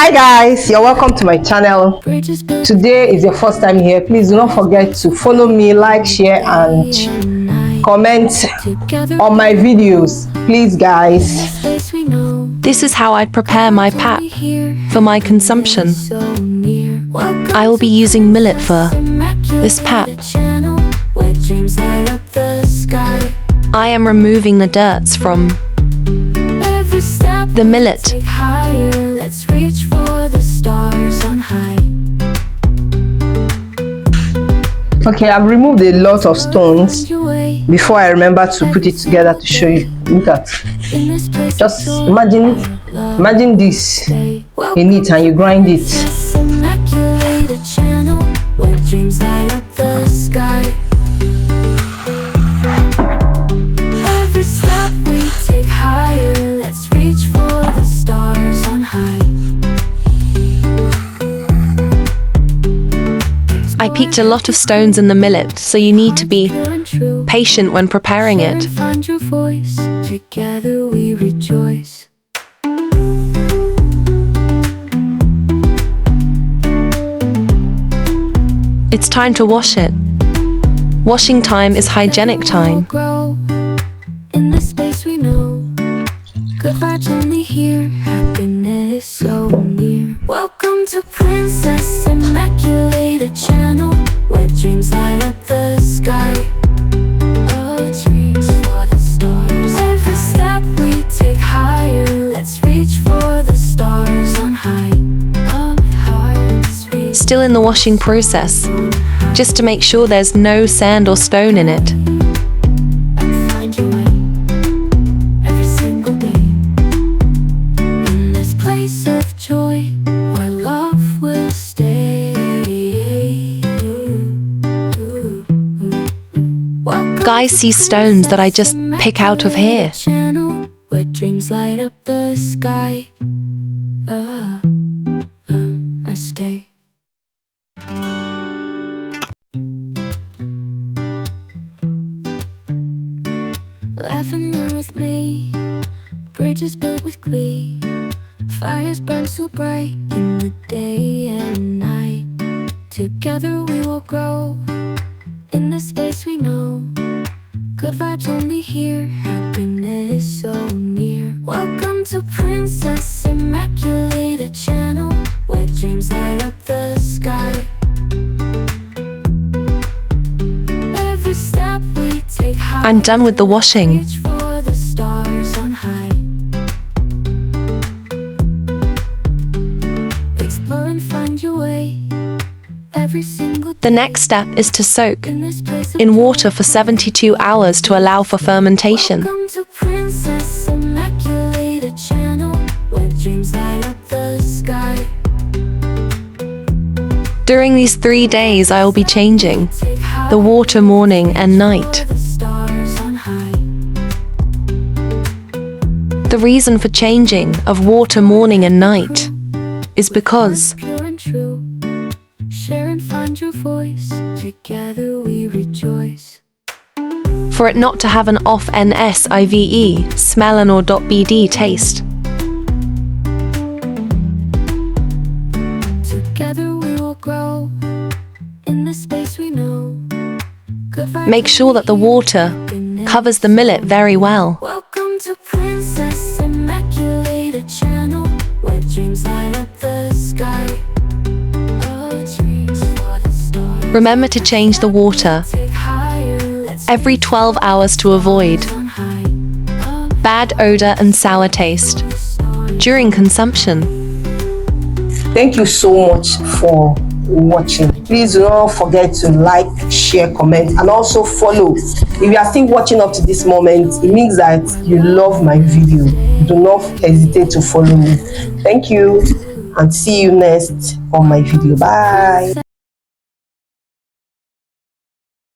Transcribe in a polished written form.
Hi guys, you're welcome to my channel. Today is your first time here. Please do not forget to follow me, like, share and comment on my videos, please guys. This is how I'd prepare my pap for my consumption. I will be using millet for this pap. I am removing the dirts from the millet. Okay, I've removed a lot of stones before I remember to put it together to show you. Look at, just imagine this in it and you grind it. I picked a lot of stones in the millet, so you need to be patient when preparing it. Together we rejoice. It's time to wash it. Washing time is hygienic time. In the space we know, good vibes only here, happiness so near. Welcome to Princess Immaculate Channel, where dreams light up the sky. Oh, dreams for the stars. Every step we take higher, let's reach for the stars on high. Up hearts reach. Still in the washing process, just to make sure there's no sand or stone in it. Find your way every single day in this place of joy where love will stay. Guys, see stones that I just pick out of here. Channel where dreams light up the sky. I stay. Laughing with me, bridges built with glee, fires burn so bright in the day and night. Together we will grow in the space we know. Good vibes only here, happiness so near. Welcome to Princess Immaculate Channel, where dreams light up the sky. Every step we take high. I'm done with the washing. Reach for the stars on high. Explore and find your way. Every single The next step is to soak in this place of in water for 72 hours to allow for fermentation. Welcome to Princess Immaculate Channel, where dreams light up the sky. During these 3 days, I will be changing Take high the water morning and night. for the stars on high. The reason for changing of water morning and night is because Pure and true, share and find your voice. Together we rejoice. for it not to have an off NSIVE, smell and or .bd taste. Together we will grow in the space we know. Good vibes Make sure that the water covers the millet very well. Welcome to Princess Immaculate Channel, where dreams light up the sky. Oh, dreams for the stars. Remember to change the water Take higher, let's every 12 hours to avoid on high. Up bad odor and sour taste during consumption. Thank you so much for watching. Please do not forget to like, share, comment and also follow. If you are still watching up to this moment, it means that you love my video. Do not hesitate to follow me. Thank you and see you next on my video. Bye.